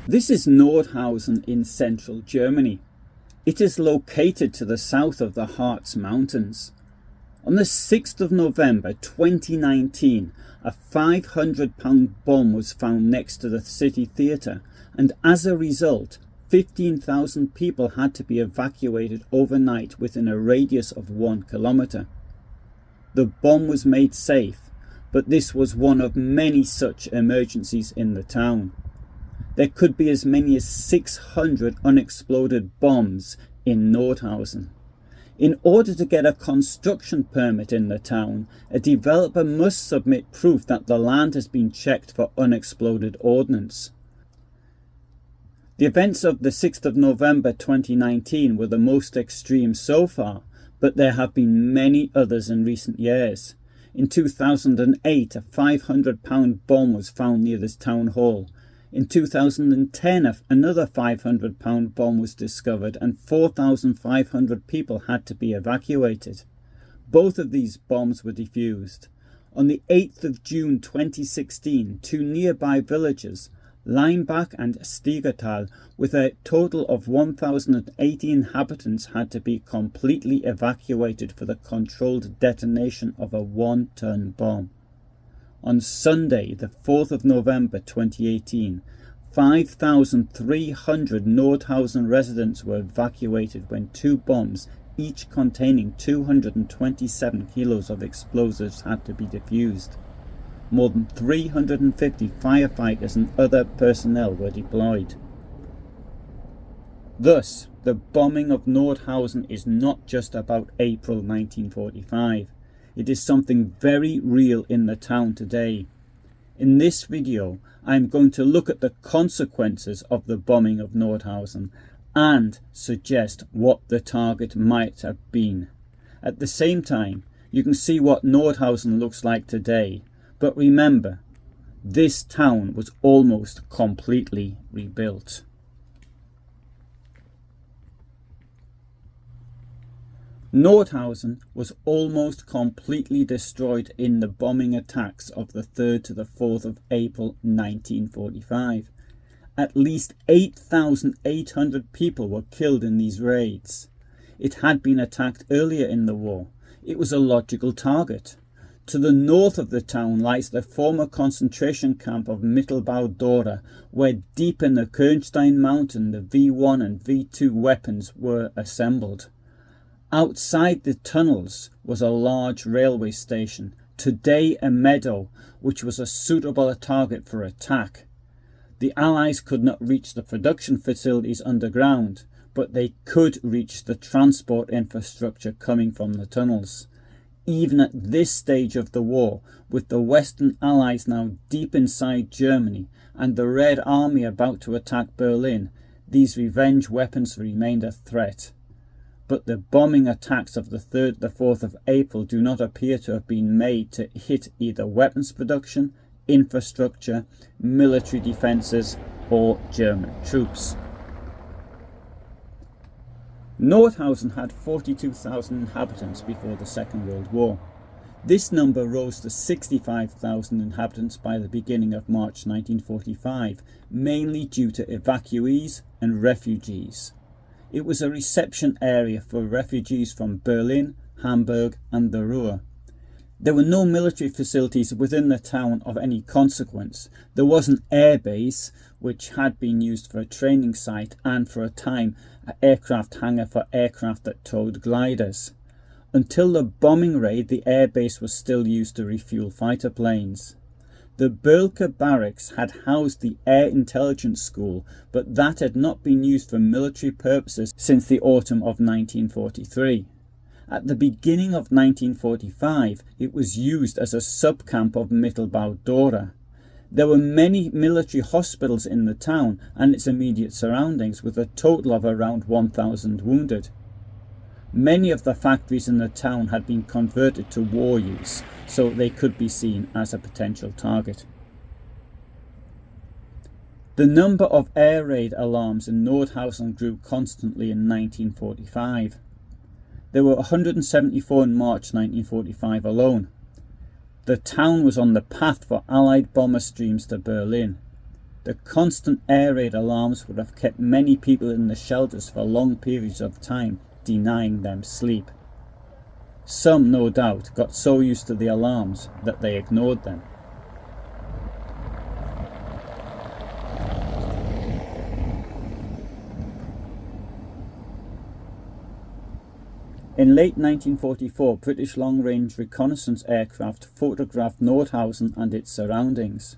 This is Nordhausen in central Germany. It is located to the south of the Harz mountains. On the 6th of November 2019, a £500 bomb was found next to the city theatre, and as a result, 15,000 people had to be evacuated overnight within a radius of 1 kilometre. The bomb was made safe, but this was one of many such emergencies in the town. There could be as many as 600 unexploded bombs in Nordhausen. In order to get a construction permit in the town, a developer must submit proof that the land has been checked for unexploded ordnance. The events of the 6th of November 2019 were the most extreme so far, but there have been many others in recent years. In 2008, a £500 bomb was found near this town hall. In 2010, another £500 bomb was discovered and 4,500 people had to be evacuated. Both of these bombs were defused. On the 8th of June 2016, two nearby villages, Leimbach and Stiegertal, with a total of 1,080 inhabitants, had to be completely evacuated for the controlled detonation of a 1-ton bomb. On Sunday, the 4th of November 2018, 5,300 Nordhausen residents were evacuated when two bombs, each containing 227 kilos of explosives, had to be defused. More than 350 firefighters and other personnel were deployed. Thus, the bombing of Nordhausen is not just about April 1945. It is something very real in the town today. In this video, I am going to look at the consequences of the bombing of Nordhausen and suggest what the target might have been. At the same time, you can see what Nordhausen looks like today. But remember, this town was almost completely rebuilt. Nordhausen was almost completely destroyed in the bombing attacks of the 3rd to the 4th of April 1945. At least 8,800 people were killed in these raids. It had been attacked earlier in the war. It was a logical target. To the north of the town lies the former concentration camp of Mittelbau Dora, where deep in the Kohnstein mountain the V1 and V2 weapons were assembled. Outside the tunnels was a large railway station, today a meadow, which was a suitable target for attack. The Allies could not reach the production facilities underground, but they could reach the transport infrastructure coming from the tunnels. Even at this stage of the war, with the Western Allies now deep inside Germany and the Red Army about to attack Berlin, these revenge weapons remained a threat. But the bombing attacks of the 3rd to 4th of April do not appear to have been made to hit either weapons production, infrastructure, military defences or German troops. Nordhausen had 42,000 inhabitants before the Second World War. This number rose to 65,000 inhabitants by the beginning of March 1945, mainly due to evacuees and refugees. It was a reception area for refugees from Berlin, Hamburg and the Ruhr. There were no military facilities within the town of any consequence. There was an air base, which had been used for a training site and for a time an aircraft hangar for aircraft that towed gliders. Until the bombing raid, the air base was still used to refuel fighter planes. The Bölker barracks had housed the Air Intelligence School, but that had not been used for military purposes since the autumn of 1943. At the beginning of 1945, it was used as a subcamp of Mittelbau Dora. There were many military hospitals in the town and its immediate surroundings, with a total of around 1,000 wounded. Many of the factories in the town had been converted to war use, so they could be seen as a potential target. The number of air raid alarms in Nordhausen grew constantly in 1945. There were 174 in March 1945 alone. The town was on the path for Allied bomber streams to Berlin. The constant air raid alarms would have kept many people in the shelters for long periods of time, denying them sleep. Some, no doubt, got so used to the alarms that they ignored them. In late 1944, British long-range reconnaissance aircraft photographed Nordhausen and its surroundings.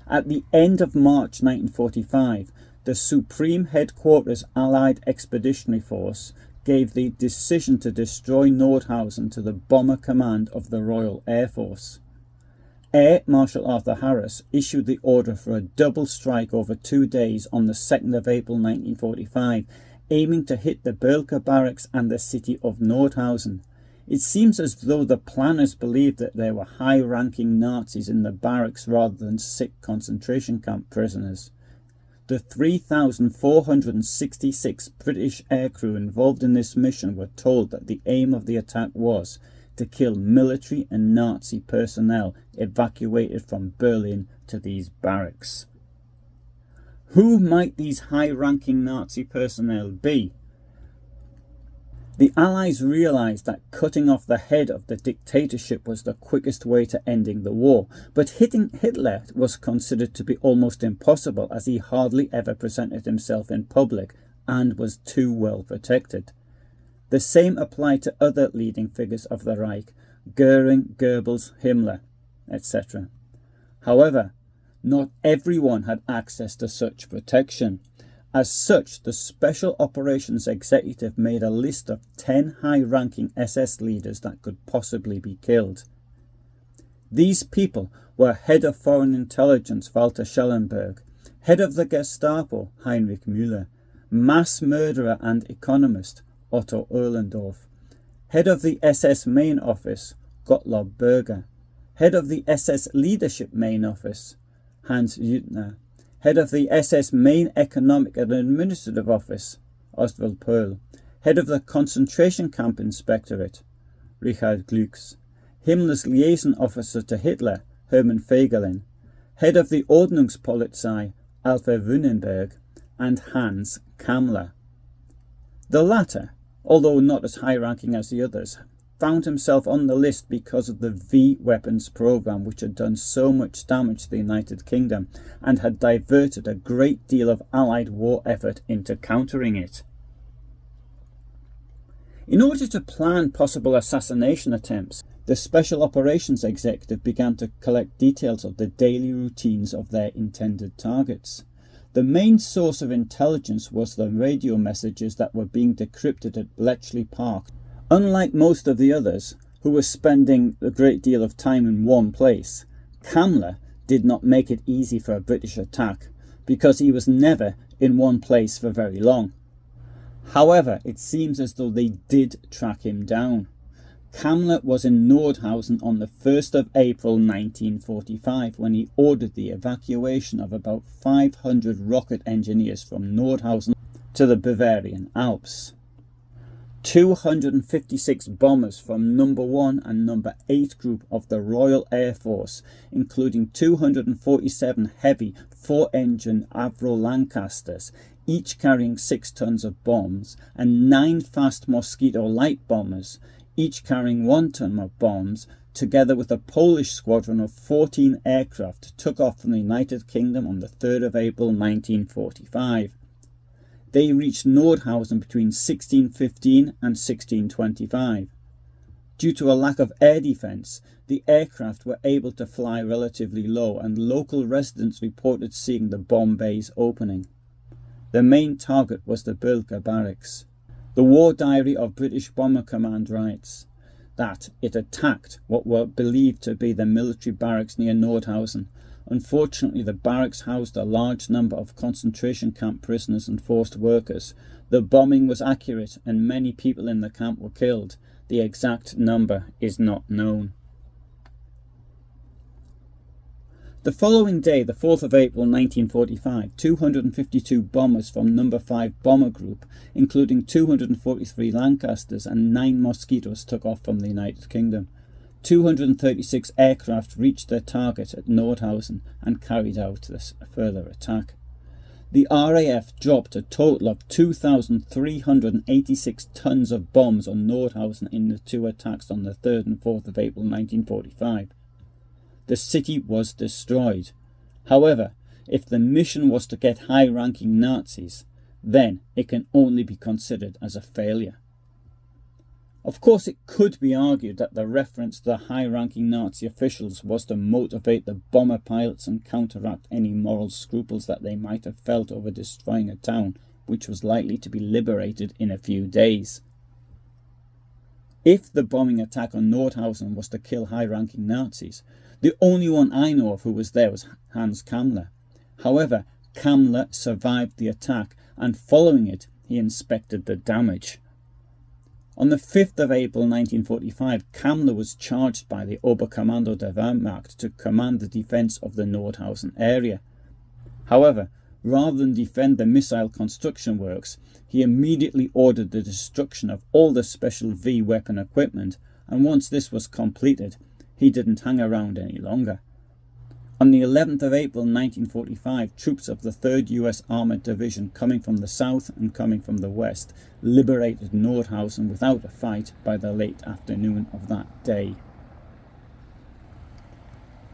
At the end of March 1945, the Supreme Headquarters Allied Expeditionary Force gave the decision to destroy Nordhausen to the Bomber Command of the Royal Air Force. Air Marshal Arthur Harris issued the order for a double strike over 2 days on the 2nd of April 1945, aiming to hit the Birke barracks and the city of Nordhausen. It seems as though the planners believed that there were high-ranking Nazis in the barracks rather than sick concentration camp prisoners. The 3,466 British aircrew involved in this mission were told that the aim of the attack was to kill military and Nazi personnel evacuated from Berlin to these barracks. Who might these high-ranking Nazi personnel be? The Allies realised that cutting off the head of the dictatorship was the quickest way to ending the war, but hitting Hitler was considered to be almost impossible as he hardly ever presented himself in public and was too well protected. The same applied to other leading figures of the Reich, Goering, Goebbels, Himmler, etc. However, not everyone had access to such protection. As such, the Special Operations Executive made a list of 10 high-ranking SS leaders that could possibly be killed. These people were Head of Foreign Intelligence Walter Schellenberg, Head of the Gestapo Heinrich Müller, Mass Murderer and Economist Otto Ehrendorf, Head of the SS Main Office Gottlob Berger, Head of the SS Leadership Main Office Hans Jüttner, Head of the SS Main Economic and Administrative Office Oswald Pohl, Head of the Concentration Camp Inspectorate Richard Glücks, Himmler's Liaison Officer to Hitler Hermann Feigelin, Head of the Ordnungspolizei Alfred Wünnenberg, and Hans Kammler. The latter, although not as high-ranking as the others, found himself on the list because of the V weapons program, which had done so much damage to the United Kingdom and had diverted a great deal of Allied war effort into countering it. In order to plan possible assassination attempts, the Special Operations Executive began to collect details of the daily routines of their intended targets. The main source of intelligence was the radio messages that were being decrypted at Bletchley Park. Unlike most of the others, who were spending a great deal of time in one place, Kammler did not make it easy for a British attack, because he was never in one place for very long. However, it seems as though they did track him down. Kammler was in Nordhausen on the 1st of April 1945 when he ordered the evacuation of about 500 rocket engineers from Nordhausen to the Bavarian Alps. 256 bombers from No. 1 and No. 8 Group of the Royal Air Force, including 247 heavy 4-engine Avro Lancasters, each carrying 6 tons of bombs, and 9 fast Mosquito light bombers, each carrying 1 ton of bombs, together with a Polish squadron of 14 aircraft, took off from the United Kingdom on the 3rd of April 1945. They reached Nordhausen between 1615 and 1625. Due to a lack of air defence, the aircraft were able to fly relatively low, and local residents reported seeing the bomb bays opening. The main target was the Birke barracks. The War Diary of British Bomber Command writes that it attacked what were believed to be the military barracks near Nordhausen. Unfortunately, the barracks housed a large number of concentration camp prisoners and forced workers. The bombing was accurate and many people in the camp were killed. The exact number is not known. The following day, the 4th of April 1945, 252 bombers from No. 5 Bomber Group, including 243 Lancasters and 9 Mosquitoes, took off from the United Kingdom. 236 aircraft reached their target at Nordhausen and carried out this further attack. The RAF dropped a total of 2,386 tons of bombs on Nordhausen in the two attacks on the 3rd and 4th of April 1945. The city was destroyed. However, if the mission was to get high-ranking Nazis, then it can only be considered as a failure. Of course, it could be argued that the reference to the high-ranking Nazi officials was to motivate the bomber pilots and counteract any moral scruples that they might have felt over destroying a town which was likely to be liberated in a few days. If the bombing attack on Nordhausen was to kill high-ranking Nazis, the only one I know of who was there was Hans Kammler. However, Kammler survived the attack, and following it, he inspected the damage. On the 5th of April 1945, Kammler was charged by the Oberkommando der Wehrmacht to command the defence of the Nordhausen area. However, rather than defend the missile construction works, he immediately ordered the destruction of all the Special V weapon equipment, and once this was completed, he didn't hang around any longer. On the 11th of April 1945, troops of the 3rd US Armoured Division coming from the south and coming from the west liberated Nordhausen without a fight by the late afternoon of that day.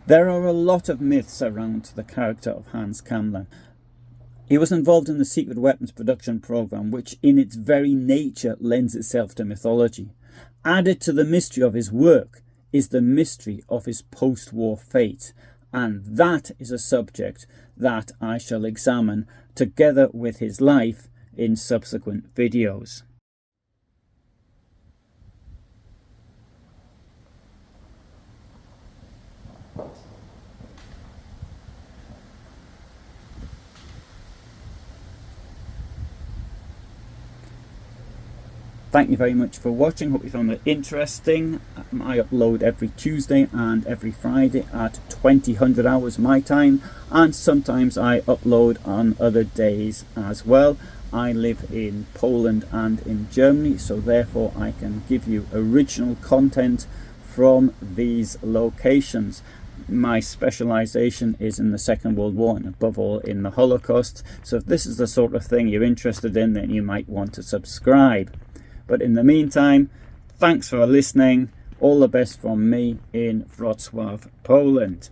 There are a lot of myths around the character of Hans Kammler. He was involved in the secret weapons production program, which in its very nature lends itself to mythology. Added to the mystery of his work is the mystery of his post-war fate. And that is a subject that I shall examine together with his life in subsequent videos. Thank you very much for watching. Hope you found it interesting. I upload every Tuesday and every Friday at 2000 hours my time, and sometimes I upload on other days as well. I live in Poland and in Germany, so therefore I can give you original content from these locations. My specialization is in the Second World War and above all in the Holocaust, so if this is the sort of thing you're interested in, then you might want to subscribe. But in the meantime, thanks for listening. All the best from me in Wrocław, Poland.